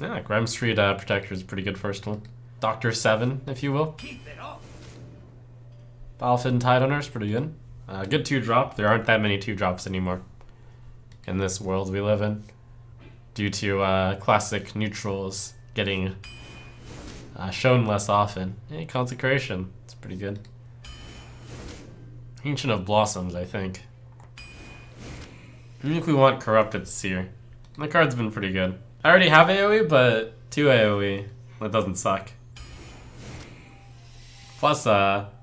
Yeah, Grime Street Protector is a pretty good first one. Dr. 7, if you will. Paladin Tidehunter is pretty good. Good 2-drop. There aren't that many 2-drops anymore in this world we live in, due to classic neutrals getting shown less often. Hey, Consecration. It's pretty good. Ancient of Blossoms, I think. I think we want Corrupted Seer. The card's been pretty good. I already have AoE, but 2 AoE. That doesn't suck. Plus,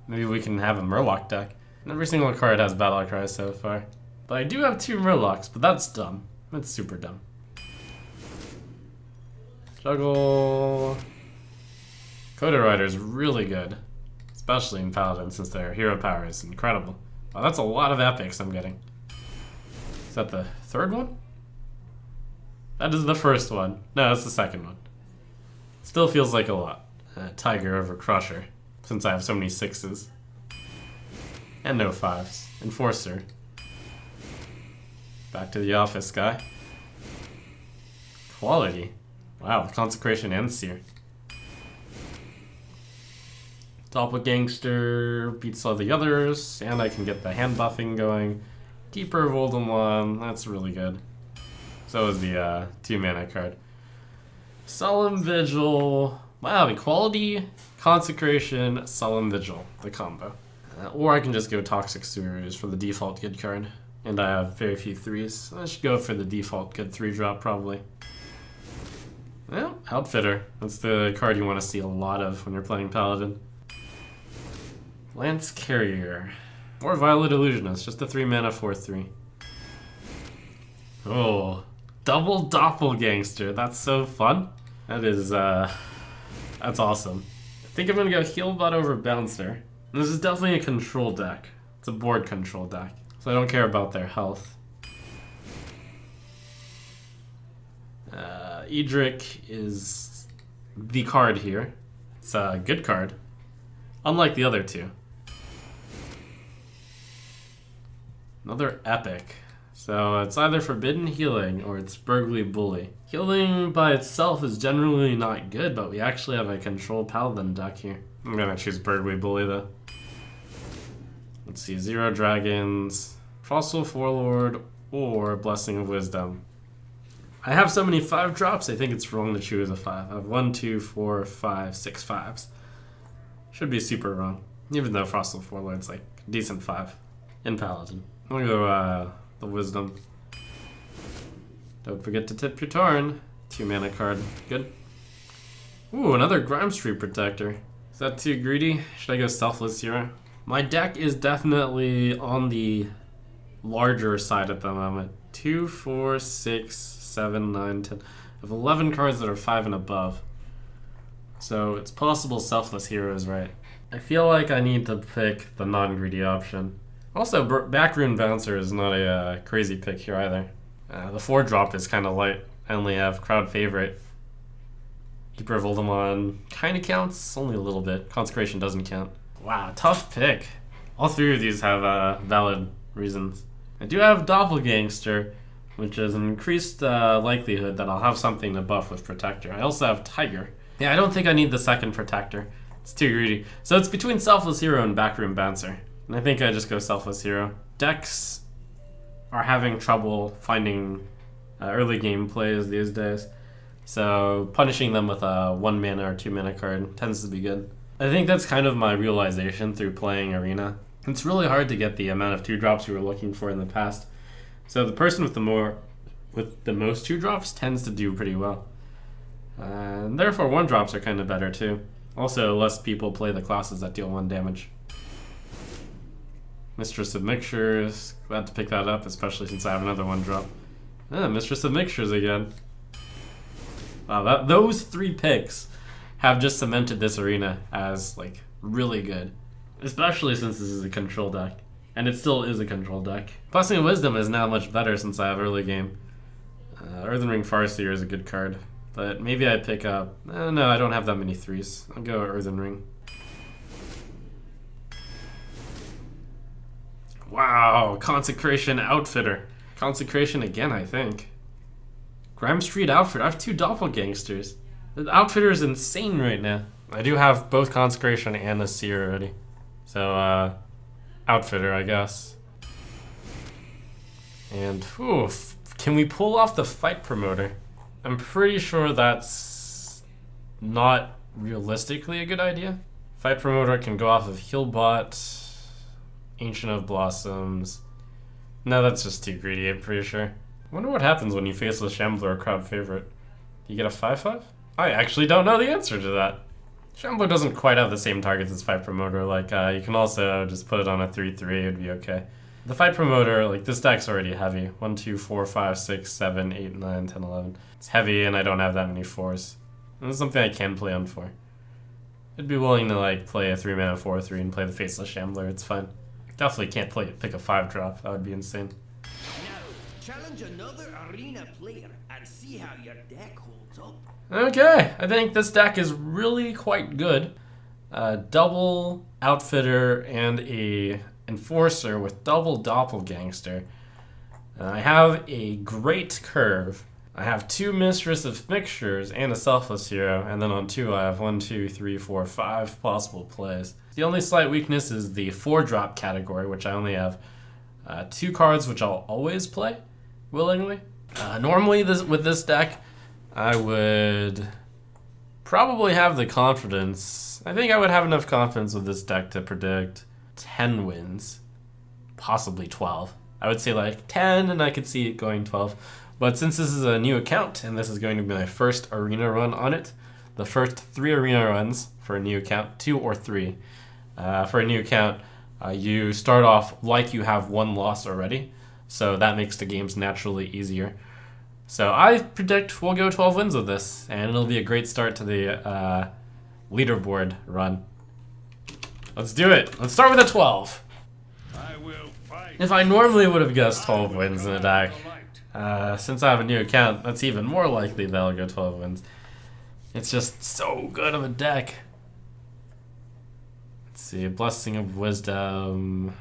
maybe we can have a Murloc deck. Every single card has Battle Cry so far. But I do have 2 Murlocs, but that's dumb. That's super dumb. Juggle. Coda Rider is really good. Especially in Paladin, since their hero power is incredible. Wow, that's a lot of epics I'm getting. Is that the 3rd one? That is the first one. No, that's the 2nd one. Still feels like a lot. Tiger over Crusher, since I have so many 6s. And no 5s. Enforcer. Back to the office, guy. Quality. Wow, Consecration and Seer. Doppelgangster beats all the others, and I can get the hand buffing going. Keeper of Voldemort, that's really good. So is the 2-mana card. Solemn Vigil. Wow, Equality, Consecration, Solemn Vigil, the combo. Or I can just go Toxic Sewers for the default good card. And I have very few 3s. I should go for the default good 3-drop probably. Well, Outfitter. That's the card you want to see a lot of when you're playing Paladin. Lance Carrier. Or Violet Illusionist, just a 3-mana 4/3. Oh, double Doppelgangster. That's so fun. That is, that's awesome. I think I'm gonna go Healbot over Bouncer. This is definitely a control deck. It's a board control deck, so I don't care about their health. Edric is the card here. It's a good card, unlike the other 2. Another epic. So it's either Forbidden Healing or it's Burgly Bully. Healing by itself is generally not good, but we actually have a control Paladin deck here. I'm gonna choose Burgly Bully though. Let's see, 0 Dragons, Fossil Forlord, or Blessing of Wisdom. I have so many 5-drops, I think it's wrong to choose a 5. I have 1, 2, 4, 5, 6 5s. Should be super wrong. Even though Fossil Forlord's like a decent 5 in Paladin. I'm gonna go the Wisdom. Don't forget to tip your turn. 2-mana card. Good. Ooh, another Grime Street Protector. Is that too greedy? Should I go Selfless Hero? My deck is definitely on the larger side at the moment. 2, 4, 6, 7, 9, 10. I have 11 cards that are 5 and above. So it's possible Selfless Hero is right. I feel like I need to pick the non-greedy option. Also, Backroom Bouncer is not a crazy pick here either. The 4-drop is kind of light. I only have Crowd Favorite. Keeper of Voldemort kind of counts, only a little bit. Consecration doesn't count. Wow, tough pick. All 3 of these have valid reasons. I do have Doppelgangster, which is an increased likelihood that I'll have something to buff with Protector. I also have Tiger. Yeah, I don't think I need the 2nd Protector. It's too greedy. So it's between Selfless Hero and Backroom Bouncer. And I think I just go Selfless Hero. Decks are having trouble finding early game plays these days. So punishing them with a 1-mana or 2-mana card tends to be good. I think that's kind of my realization through playing Arena. It's really hard to get the amount of 2-drops we were looking for in the past. So the person with the most 2-drops tends to do pretty well. And therefore 1-drops are kind of better too. Also, less people play the classes that deal 1 damage. Mistress of Mixtures. Glad to pick that up, especially since I have another 1-drop. Mistress of Mixtures again. Wow, those 3 picks have just cemented this arena as, like, really good. Especially since this is a control deck. And it still is a control deck. Blessing of Wisdom is now much better since I have early game. Earthen Ring Farseer is a good card. But maybe I pick up... no, I don't have that many 3s. I'll go Earthen Ring. Wow, Consecration Outfitter. Consecration again, I think. Grime Street Outfit. I have 2 doppelgangsters. The Outfitter is insane right now. I do have both Consecration and a Seer already. So, Outfitter, I guess. And, can we pull off the Fight Promoter? I'm pretty sure that's not realistically a good idea. Fight Promoter can go off of Healbot, Ancient of Blossoms. No, that's just too greedy, I'm pretty sure. I wonder what happens when you Faceless Shambler or crowd favorite. Do you get a 5/5? I actually don't know the answer to that. Shambler doesn't quite have the same targets as Fight Promoter. Like, you can also just put it on a 3/3, it'd be okay. The Fight Promoter, like, this deck's already heavy. 1, 2, 4, 5, 6, 7, 8, 9, 10, 11. It's heavy, and I don't have that many 4s. And it's something I can play on 4. I'd be willing to, like, play a 3-mana 4/3 and play the Faceless Shambler, it's fine. Definitely can't pick a 5-drop, that would be insane. Now, challenge another arena player and see how your deck holds up. Okay, I think this deck is really quite good. Double Outfitter and a Enforcer with double Doppelgangster. I have a great curve. I have 2 Mistress of Mixtures and a Selfless Hero, and then on 2 I have 1, 2, 3, 4, 5 possible plays. The only slight weakness is the 4-drop category, which I only have 2 cards which I'll always play willingly. Normally with this deck, I would probably have the confidence. I think I would have enough confidence with this deck to predict 10 wins, possibly 12. I would say like 10 and I could see it going 12. But since this is a new account and this is going to be my first arena run on it, the first 3 arena runs for a new account, 2 or 3, for a new account, you start off like you have 1 loss already. So that makes the games naturally easier. So I predict we'll go 12 wins with this, and it'll be a great start to the leaderboard run. Let's do it. Let's start with a 12. If I normally would have guessed 12 wins in a deck, since I have a new account, that's even more likely that I'll go 12 wins. It's just so good of a deck. Let's see, Blessing of Wisdom.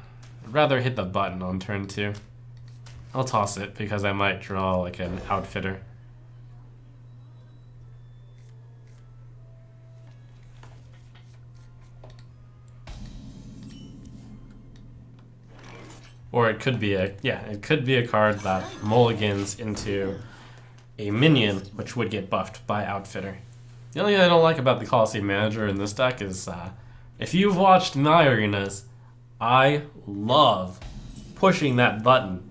I'd rather hit the button on turn 2. I'll toss it because I might draw like an Outfitter. Or it could be it could be a card that mulligans into a minion, which would get buffed by Outfitter. The only thing I don't like about the Coliseum Manager in this deck is, if you've watched my arenas, I love pushing that button.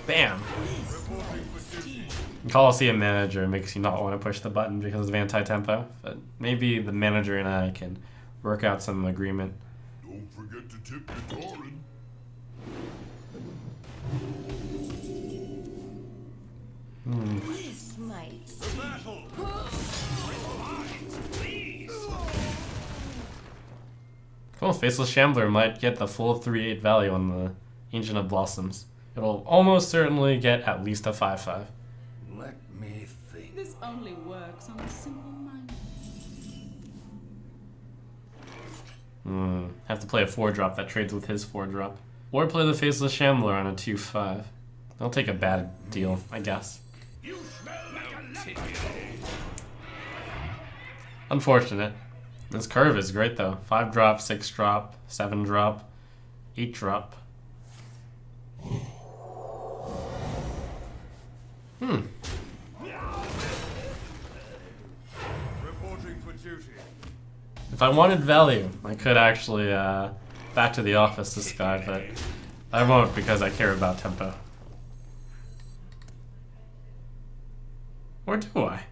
Bam! Coliseum Manager makes you not want to push the button because of anti-tempo, but maybe the manager and I can work out some agreement. Don't forget to tip your Doran. This might Battle! Cool, Faceless Shambler might get the full 3/8 value on the Ancient of Blossoms. It'll almost certainly get at least a 5/5. Let me think. This only works on a simple mind. Have to play a 4-drop that trades with his 4-drop. Or play the Faceless Shambler on a 2/5. I'll take a bad deal, I guess. You smell like a Unfortunate. This curve is great though. 5-drop, 6-drop, 7-drop, 8-drop. Reporting for duty. If I wanted value, I could actually back to the office this guy, but I won't because I care about tempo. Or do I?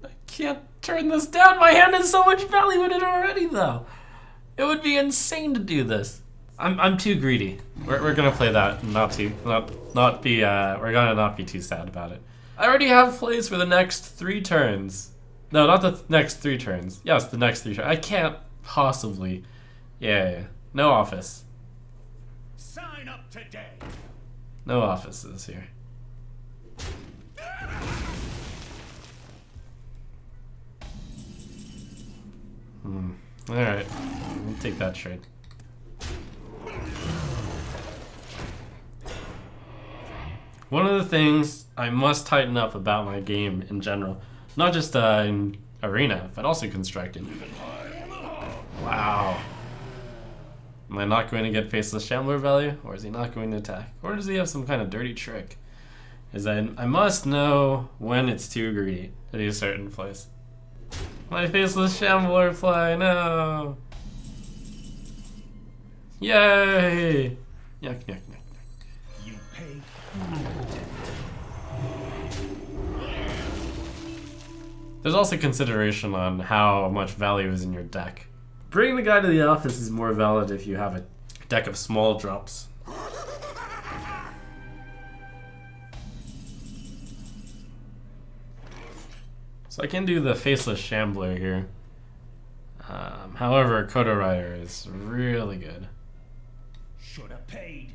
I can't turn this down. My hand has so much value in it already, though. It would be insane to do this. I'm too greedy. We're gonna play that and not be we're gonna not be too sad about it. I already have plays for the next 3 turns. No, not the next 3 turns. Yes, the next 3 turns. I can't possibly. Yeah. No office. Sign up today. No offices here. Alright. We'll take that trade. One of the things I must tighten up about my game in general, not just in Arena, but also Constructed. Wow. Am I not going to get Faceless Shambler value? Or is he not going to attack? Or does he have some kind of dirty trick? Is that I must know when it's too greedy to do a certain place. My Faceless Shambler fly, no! Yay! Yuck, yuck, yuck. You pay. There's also consideration on how much value is in your deck. Bringing the guy to the office is more valid if you have a deck of small drops. So I can do the Faceless Shambler here. However, Kodo Rider is really good. Should have paid.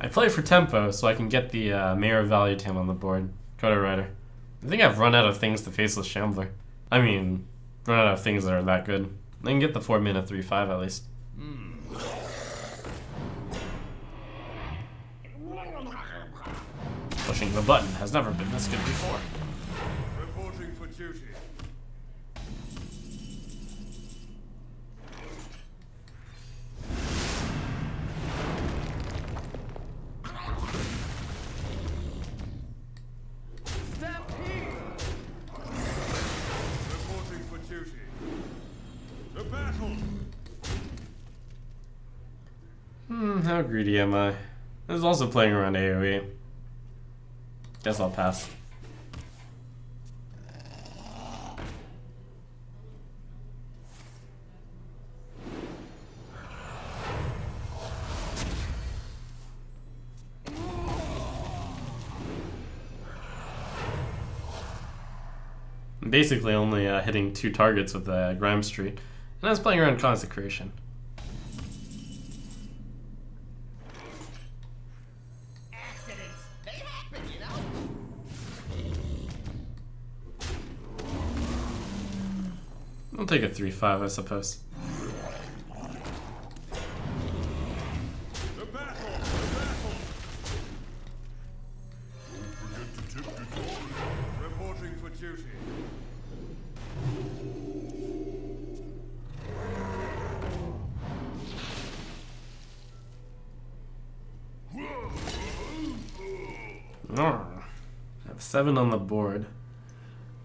I play for tempo so I can get the Mayor Value Tam on the board. Kodo Rider. I think I've run out of things to Faceless Shambler. I mean, run out of things that are that good. I can get the 4-mana 3/5 at least. Pushing the button has never been this good before. Reporting for duty. Reporting for duty. To battle. How greedy am I? This is also playing around AoE. Guess I'll pass. I'm basically only hitting 2 targets with Grime Street, and I was playing around Consecration. Accidents. They happen, you know? I'll take a 3/5, I suppose. To battle. To battle. Don't forget to tip your Thorin. Reporting for duty. I have 7 on the board.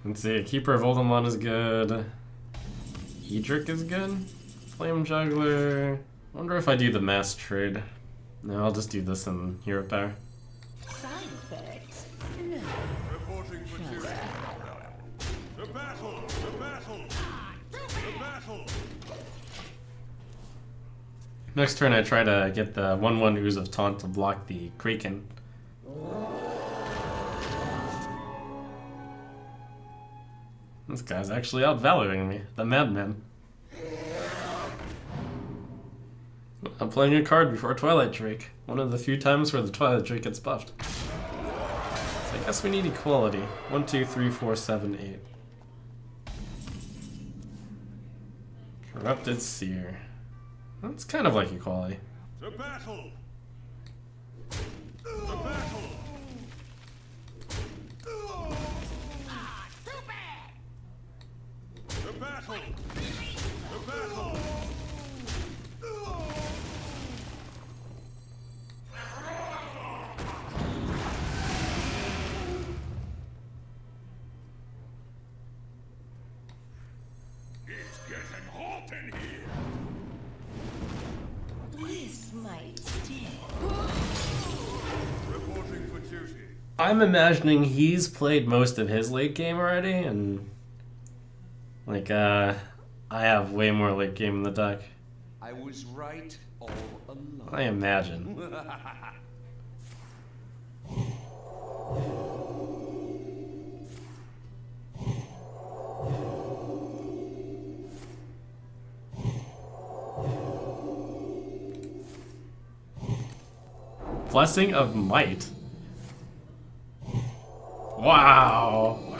Let's see, Keeper of Oldemon is good. Edric is good. Flame Juggler. Wonder if I do the mass trade. No, I'll just do this in Hero Power. Side effects? Reporting for duty. To battle. To battle. To battle. Next turn I try to get the 1/1 Ooze of Taunt to block the Kraken. This guy's actually outvaluing me, the madman. I'm playing a card before Twilight Drake, one of the few times where the Twilight Drake gets buffed. So I guess we need equality. 1, 2, 3, 4, 7, 8. Corrupted Seer. That's kind of like equality. To battle. To battle. Too bad. To battle. To battle. It's getting hot in here. Bliss might stick. Reporting for duty. I'm imagining he's played most of his late game already, and like I have way more late game in the deck. I was right all along. I imagine. Blessing of Might. Wow.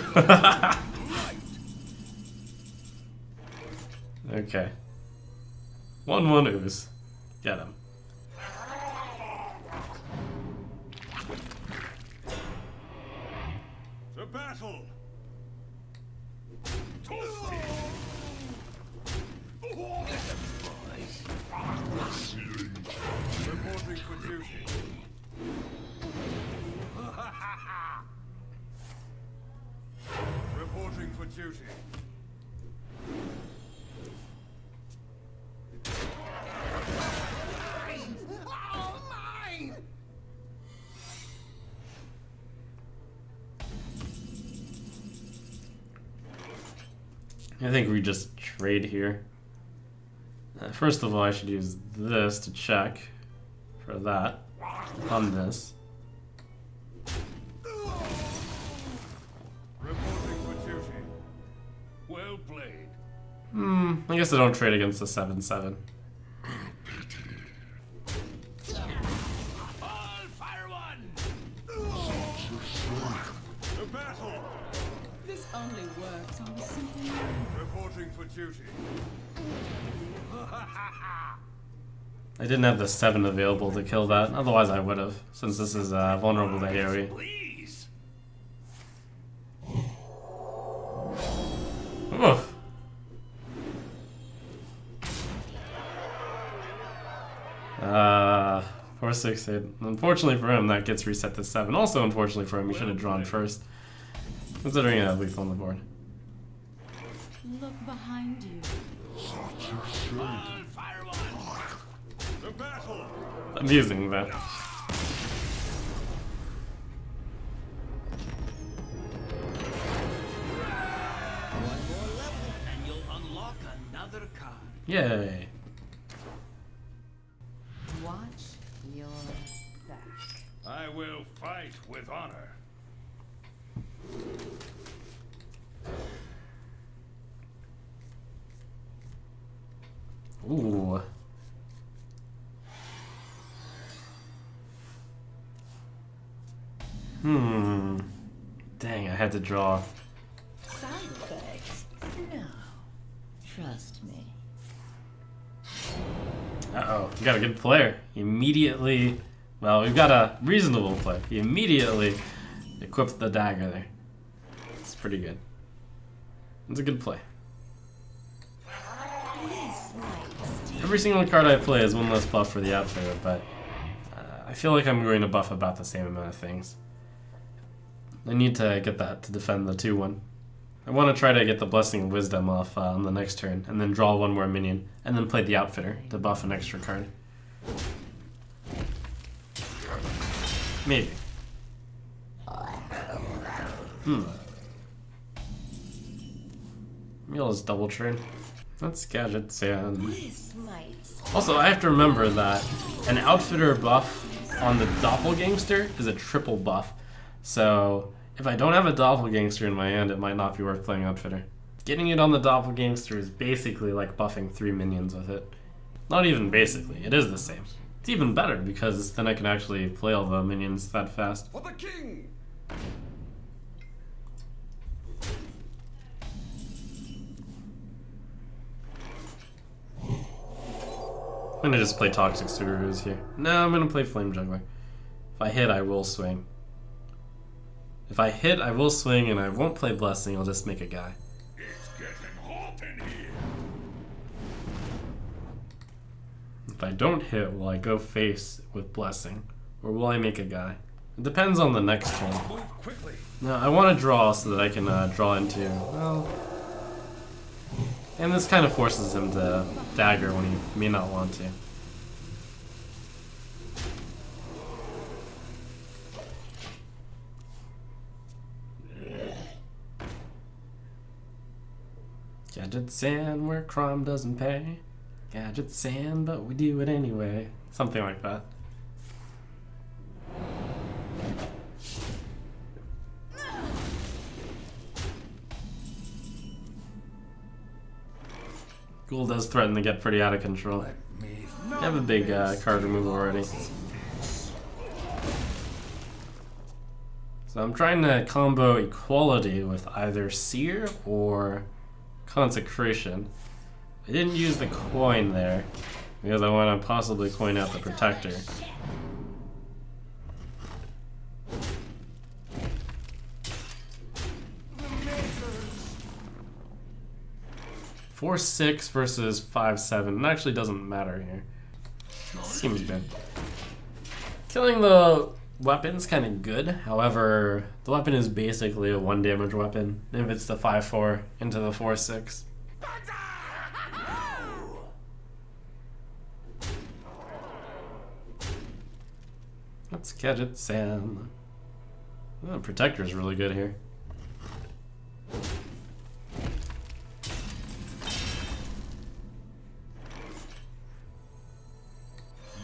Okay. 1/1 ooze. Get him. To battle! Reporting for duty. Reporting for duty. Oh, mine! I think we just trade here. First of all, I should use this to check for that on this. Reporting for duty. Well played. I guess I don't trade against the 7/7. All fire one! To battle! This only works on the simple mind. Reporting for duty. I didn't have the 7 available to kill that, otherwise I would have, since this is vulnerable to AoE. Please! Oof. Uh, 4, 6, 8. Unfortunately for him, that gets reset to 7. Also, unfortunately for him, he should have drawn first, considering he had lethal on the board. Look behind you. All fire one! To battle! Amusing, that. One more level, and you'll unlock another card. Yay. Watch your back. I will fight with honor. Ooh. Dang, I had to draw. Side effects? No. Trust me. Uh-oh, we got a good player. He immediately, well, we've got a reasonable player. He immediately equipped the dagger there. It's pretty good. It's a good play. This might sting. Every single card I play is one less buff for the outfitter, but I feel like I'm going to buff about the same amount of things. I need to get that to defend the 2/1. I want to try to get the Blessing of Wisdom off on the next turn, and then draw one more minion, and then play the outfitter to buff an extra card. Maybe. Maybe I'll just double trade. That's Gadget Sand. This might sting. Also, I have to remember that an outfitter buff on the Doppelgangster is a triple buff. So, if I don't have a Doppelgangster in my hand, it might not be worth playing outfitter. Getting it on the Doppelgangster is basically like buffing 3 minions with it. Not even basically, it is the same. It's even better because then I can actually play all the minions that fast. For the king! I'm gonna just play Toxic Sugarus here. No, I'm gonna play Flame Juggler. If I hit, I will swing. If I hit, I will swing, and I won't play Blessing, I'll just make a guy. It's getting hot in here! If I don't hit, will I go face with Blessing? Or will I make a guy? It depends on the next turn. Move quickly! No, I want to draw so that I can draw into, well... And this kind of forces him to dagger when he may not want to. Gadget Sand where crime doesn't pay. Gadget Sand, but we do it anyway. Something like that. Ghoul does threaten to get pretty out of control. I have a big card removal already. So I'm trying to combo Equality with either Seer or Consecration. I didn't use the coin there because I want to possibly coin out the protector. The measures. 4-6 versus 5-7. It actually doesn't matter here. Seems good. Killing the weapon's kind of good. However, the weapon is basically a 1 damage weapon if it's the 5-4 into the 4-6. Let's catch it, Sam. Oh, Protector's really good here.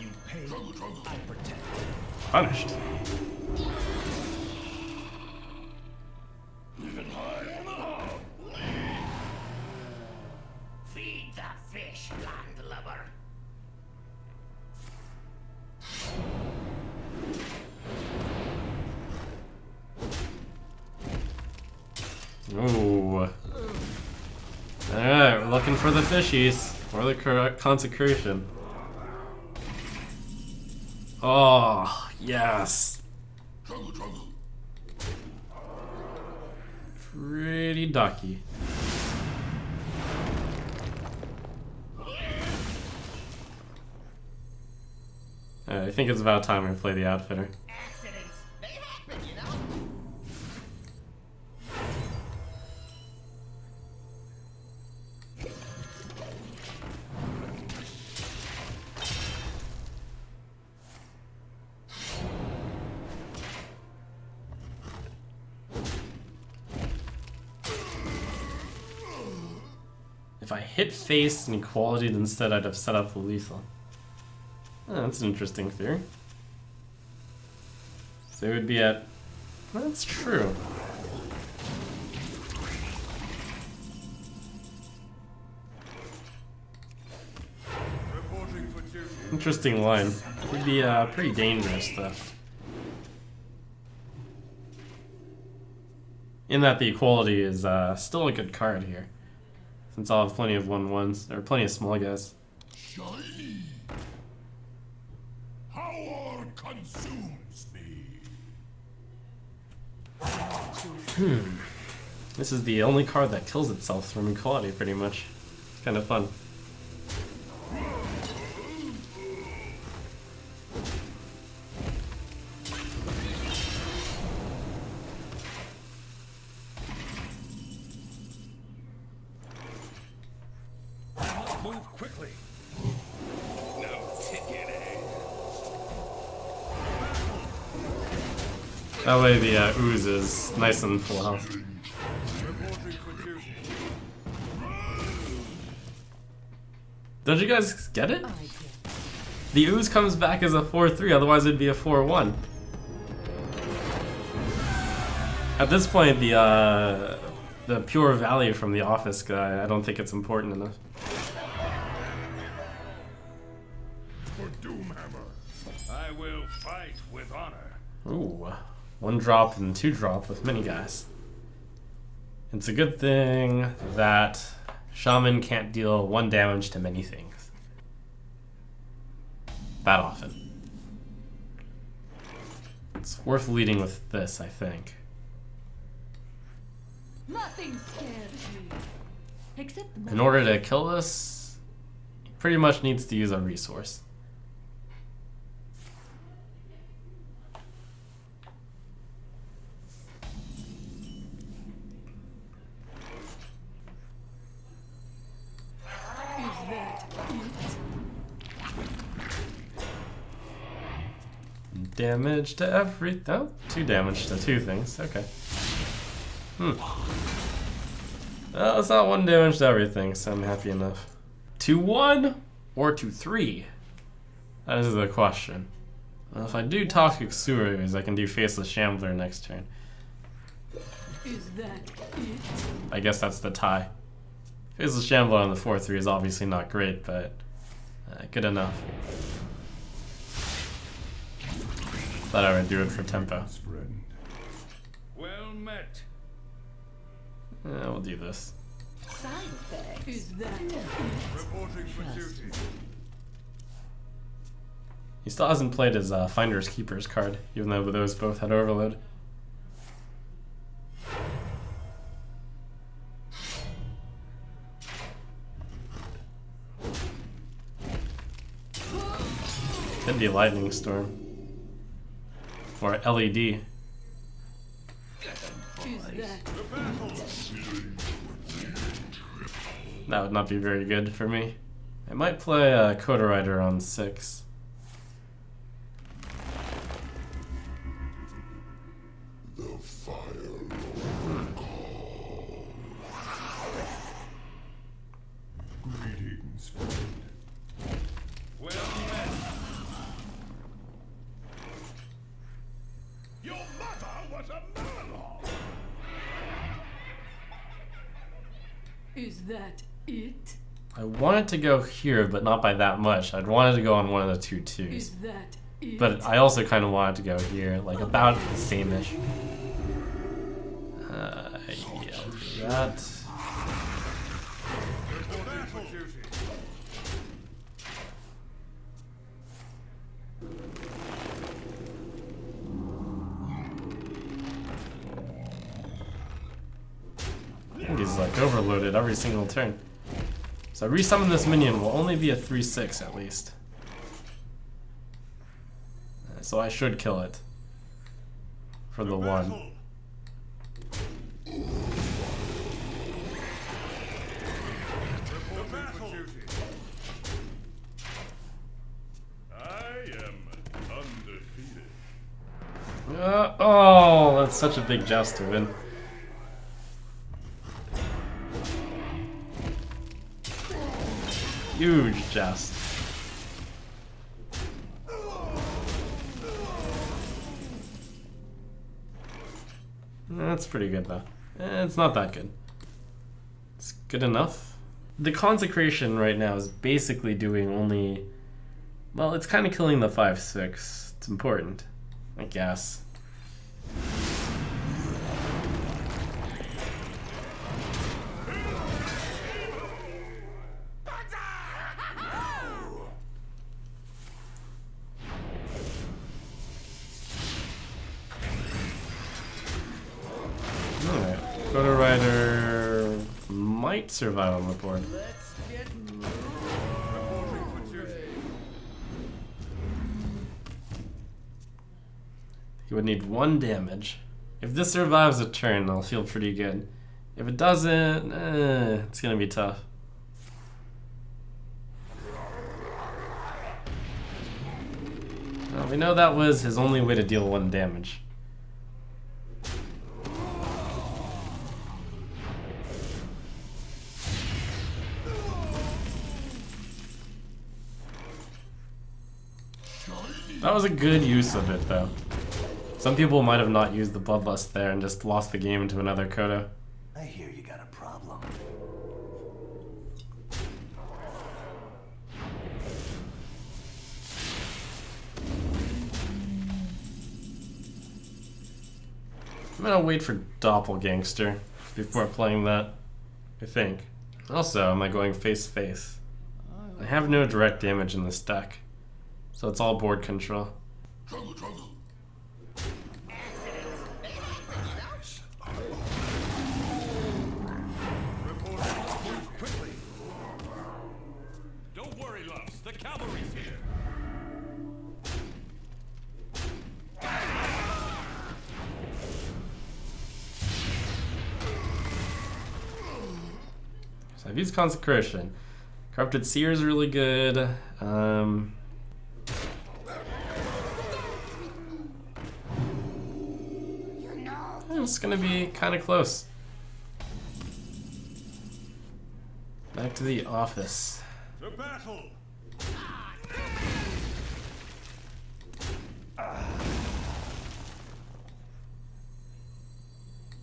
You pay, I protect. Punished. Feed the fish, landlubber. Ooh. Alright, we're looking for the fishies. Or the consecration. Oh, yes. Pretty ducky. I think it's about time we play the Outfitter. Accidents, they happen, you know. If I hit face and equality instead, I'd have set up the lethal. Oh, that's an interesting theory. So it would be at... That's true. Reporting for duty. Interesting line. It would be pretty dangerous, though. In that the equality is still a good card here. Since I'll have plenty of 1/1s, or plenty of small guys. Shiny. Power consumes me. This is the only card that kills itself from equality, pretty much. It's kind of fun. Move quickly. No ticket, eh? That way the ooze is nice and full health. Reporting for duty. Don't you guys get it? The ooze comes back as a 4-3, otherwise it'd be a 4-1. At this point, the pure value from the office guy, I don't think it's important enough. For Doomhammer. I will fight with honor. Ooh, 1 drop and 2 drop with many guys. It's a good thing that Shaman can't deal 1 damage to many things. That often. It's worth leading with this, I think. Nothing scares me. Except the In order to kill this, he pretty much needs to use a resource. Is that it? Damage to every... Oh, 2 damage to 2 things. Okay. Well, it's not 1 damage to everything, so I'm happy enough. 2-1 or 2-3? That is the question. Well, if I do Toxic Sewers, I can do Faceless Shambler next turn. Is that it? I guess that's the tie. Faceless Shambler on the 4-3 is obviously not great, but good enough. Thought I would do it for tempo. Friend. Well met. We'll do this. Side effects. Is that Reporting for Trust duty. He still hasn't played his Finders Keepers card, even though those both had overload. Could be Lightning Storm. Or LED. is that That would not be very good for me. I might play a Coda Rider on 6. Greetings, friend. Well met. Your mother was a murderer. is that it? I wanted to go here, but not by that much. I'd wanted to go on one of the 2 twos. Is that it? But I also kind of wanted to go here, like about the same-ish. Yeah, I'll do that. Reporting for duty. I think he's like overloaded every single turn. So resummon this minion will only be a 3/6 at least. So I should kill it. For the 1. Battle. Reporting for duty. I am undefeated. Oh, that's such a big joust to win. Huge joust. That's pretty good though. It's not that good. It's good enough. The consecration right now is basically doing only, well, it's kind of killing the 5/6. It's important, I guess. Alright, Coda Rider might survive on the board. Reporting for duty. He would need 1 damage. If this survives a turn, I'll feel pretty good. If it doesn't, it's gonna be tough. Well, we know that was his only way to deal 1 damage. That was a good use of it, though. Some people might have not used the Bloodlust there and just lost the game into another Coda. I hear you got a problem. I'm gonna wait for Doppelgangster before playing that, I think. Also, am I going face-face? I have no direct damage in this deck, so it's all board control. Move quickly. Don't worry, loves. The cavalry's here. So I've used Consecration. Corrupted Seer is really good. It's gonna be kind of close. Back to the office. To battle.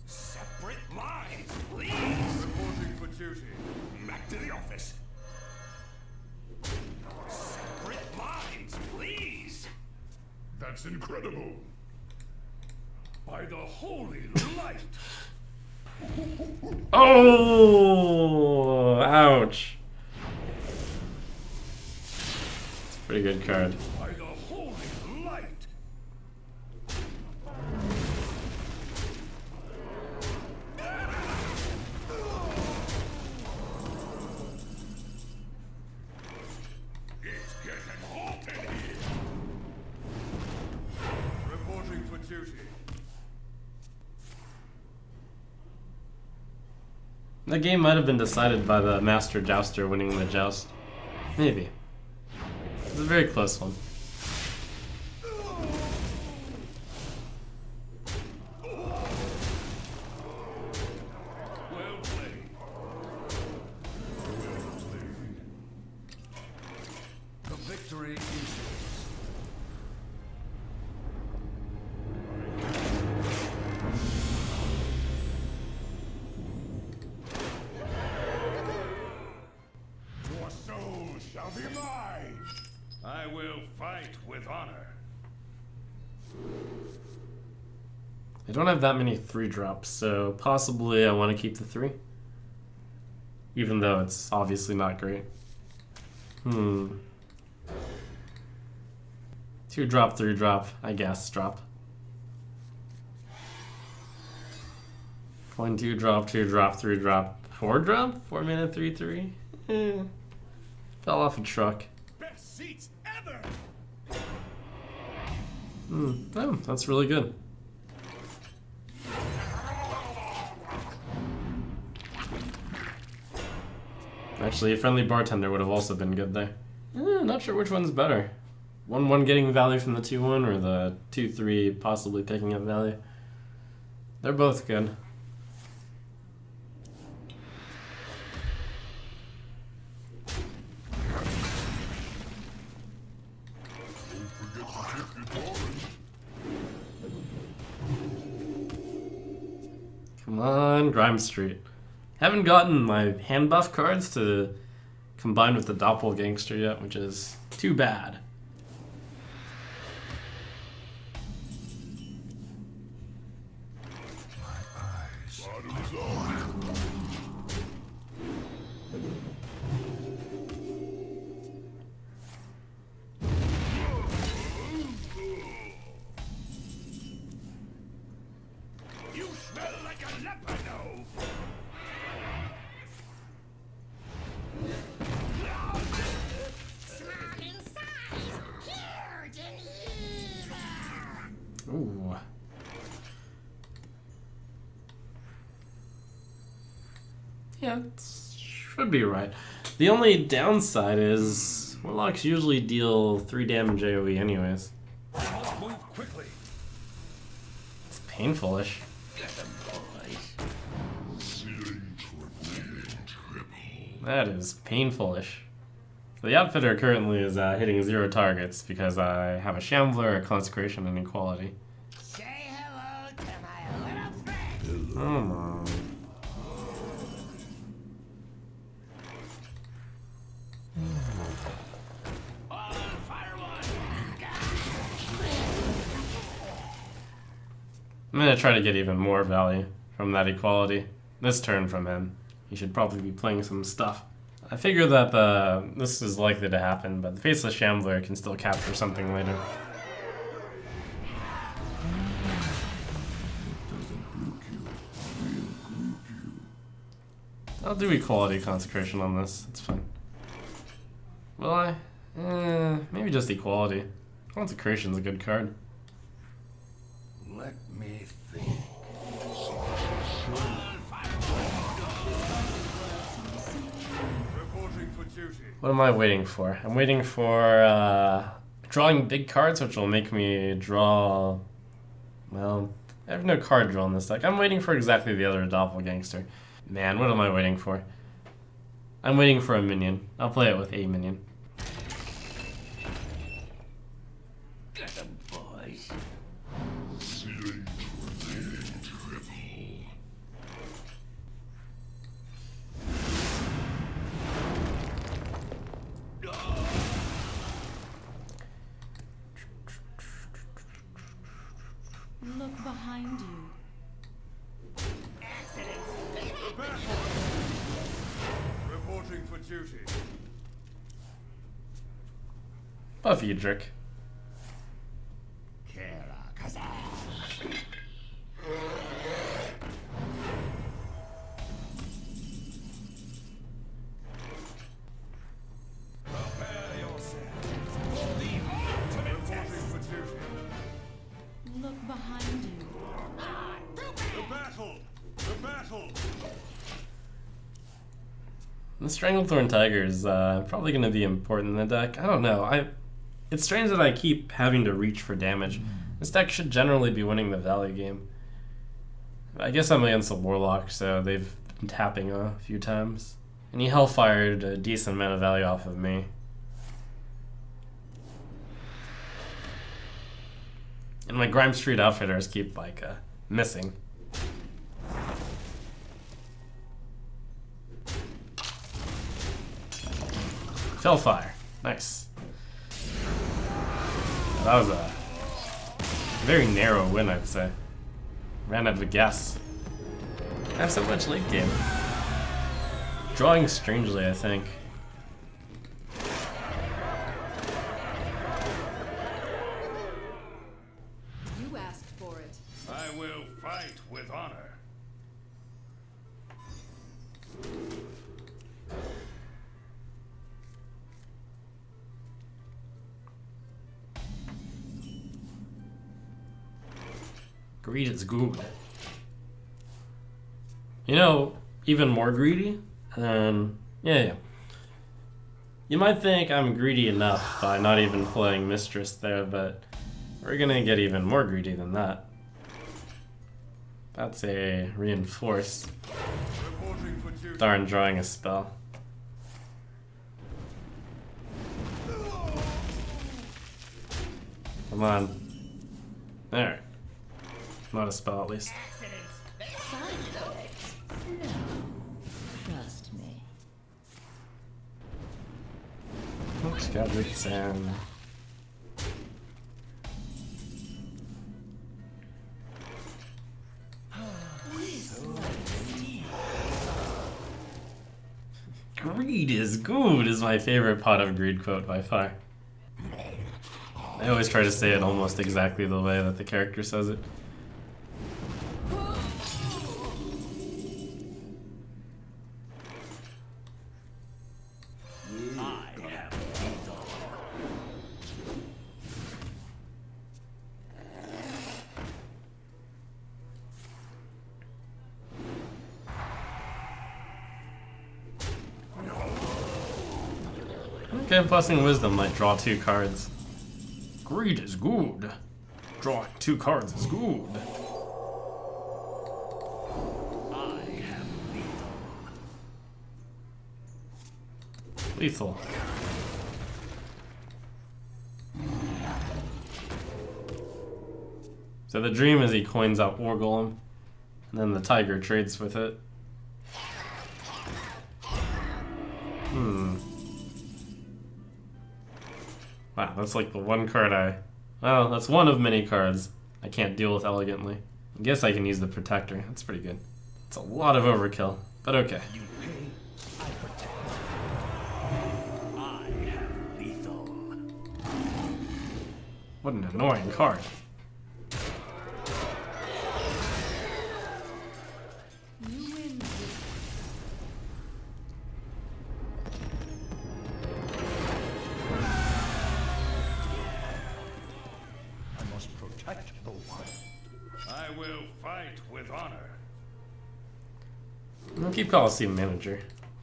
Separate lines, please. Reporting for duty. Back to the office. Separate lines, please. That's incredible. By the holy light. Oh, ouch. It's a pretty good card. By the holy light! It's getting hot in here! Reporting for duty. That game might have been decided by the Master Jouster winning the joust. Maybe. It's a very close one. Well played. Well played. The victory is yours. Your soul shall be mine. I will fight with honor. I don't have that many 3-drops, so possibly I want to keep the 3. Even though it's obviously not great. 2-drop, 3-drop, I guess, drop. 1 2-drop, 2-drop, 3-drop, 4-drop? 4-mana, 3/3? Fell off a truck. Best seats ever. Oh, that's really good. Actually, a friendly bartender would have also been good there. Not sure which one's better. 1/1 getting value from the 2/1 or the 2/3 possibly picking up value. They're both good. Come on, Grime Street. Haven't gotten my hand buff cards to combine with the Doppelgangster yet, which is too bad. You smell like a leopard, Ooh. Yeah, it should be right. The only downside is Warlocks usually deal 3 damage AoE anyways. Must move quickly. It's painful-ish. That is painful-ish. So the Outfitter currently is hitting 0 targets because I have a Shambler, a Consecration, and Equality. Say hello to my little friend. Come on. I'm gonna try to get even more value from that Equality. This turn from him. He should probably be playing some stuff. I figure that this is likely to happen, but the Faceless Shambler can still capture something later. I'll do Equality Consecration on this. It's fun. Will I? Maybe just Equality. Consecration's a good card. Let me think. Reporting for duty. What am I waiting for? I'm waiting for drawing big cards, which will make me draw... Well, I have no card draw in this deck. I'm waiting for exactly the other Doppelgangster. Man, what am I waiting for? I'm waiting for a minion. I'll play it with a minion. Get 'em, boys. Look behind you. Accidents duty. Buffy Drick. Prepare yourself for the ultimate test. For duty. Look behind you. The battle! The battle! The Stranglethorn Tiger is probably going to be important in the deck. I don't know. It's strange that I keep having to reach for damage. This deck should generally be winning the value game. I guess I'm against the Warlock, so they've been tapping a few times. And he hellfired a decent amount of value off of me. And my Grime Street Outfitters keep, missing. Fellfire. Nice. That was a very narrow win, I'd say. Ran out of gas. I have so much late game. Drawing strangely, I think. You asked for it. I will fight with honor. Greed is good. You know, even more greedy? Yeah. You might think I'm greedy enough by not even playing Mistress there, but we're gonna get even more greedy than that. That's a reinforce. Reporting for duty. Darn, drawing a spell. Come on. There. Not a spell, at least. Side effects? No. Trust me. Scattered sand. Greed is good is my favorite Pot of Greed quote by far. I always try to say it almost exactly the way that the character says it. Okay, Blessing Wisdom might draw 2 cards. Greed is good. Drawing 2 cards is good. I have Lethal. So the dream is he coins out War Golem, and then the Tiger trades with it. Wow, that's like the one card well, that's one of many cards I can't deal with elegantly. I guess I can use the Protector. That's pretty good. It's a lot of overkill, but okay. You pay, I protect. I have lethal. What an annoying card. You win this. I must protect the one. I will fight with honor. I'll keep Coliseum Manager.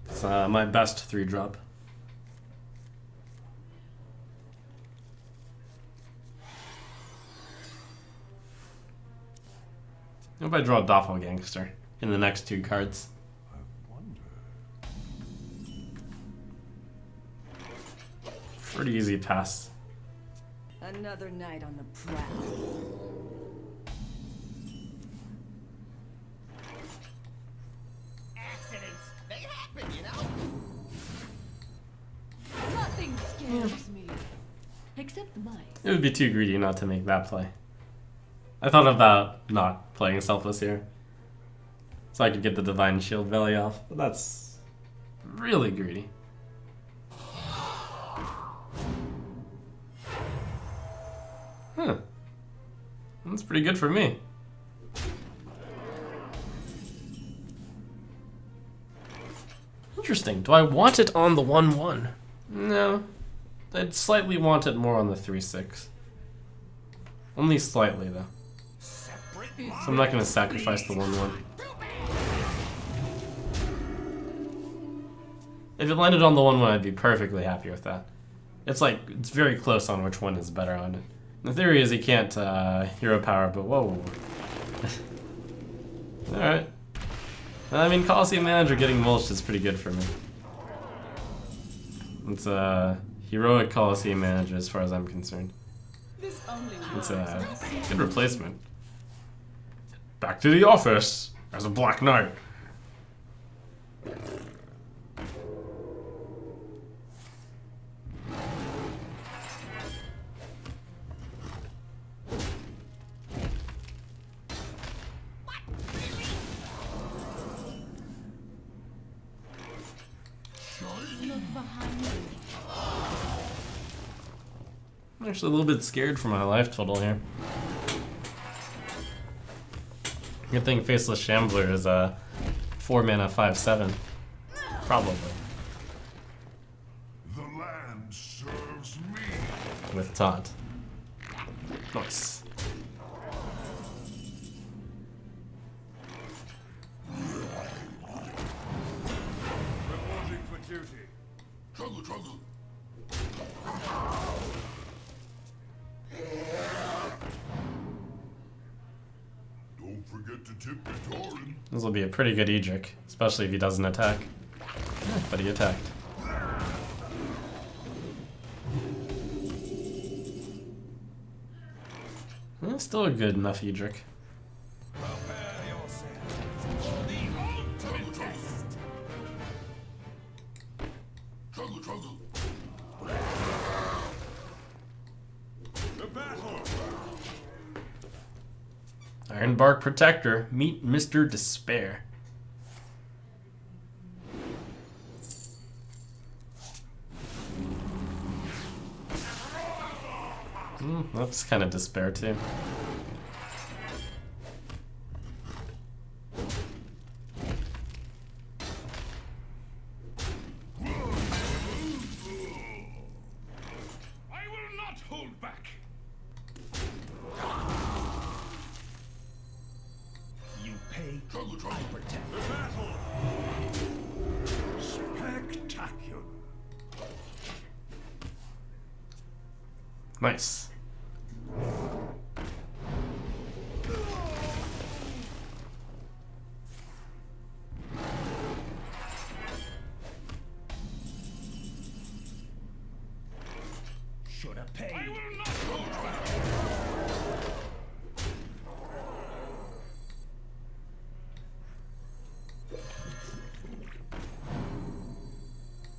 It's my best 3-drop. What if I draw Doppelgangster in the next 2 cards? I wonder. Pretty easy pass. Another night on the prowl. Accidents, they happen, you know? Nothing scares me. Except the mice. It would be too greedy not to make that play. I thought about not playing Selfless here, so I could get the Divine Shield Valley off, but that's really greedy. Huh. That's pretty good for me. Interesting. Do I want it on the 1/1? No. I'd slightly want it more on the 3/6. Only slightly, though. So I'm not going to sacrifice the 1/1. If it landed on the 1/1, I'd be perfectly happy with that. It's like, it's very close on which one is better on it. The theory is he can't hero power, but whoa. Alright. I mean, Coliseum Manager getting mulched is pretty good for me. It's a heroic Coliseum Manager as far as I'm concerned. This only It's works a on the simple good replacement. Back to the office as a Black Knight. Look behind you. I'm actually a little bit scared for my life total here. Good thing Faceless Shambler is a 4 mana 5/7. Probably. The land serves me. With taunt. Nice. Reporting for duty. Trouble, trouble. Don't forget to tip your Torin. This will be a pretty good Edric, especially if he doesn't attack. But he attacked. Still a good enough Edric. Prepare yourselves for the ultimate test. Trouble, trouble. The battle. Ironbark Protector, meet Mr. Despair. That's kind of despair too. I will not hold back. You pay, Trouble, trouble. I protect. The battle. Spectacular. Nice. Should have paid. I will not hold back.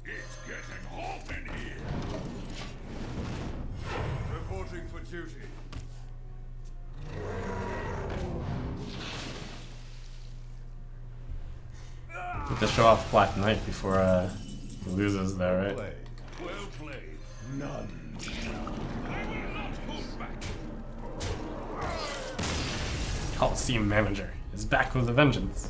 It's getting hot in here. Reporting for duty. Need to show off Black Knight before he loses there, right? Play. Well played. None. I will not hold back. Coliseum Manager is back with a vengeance.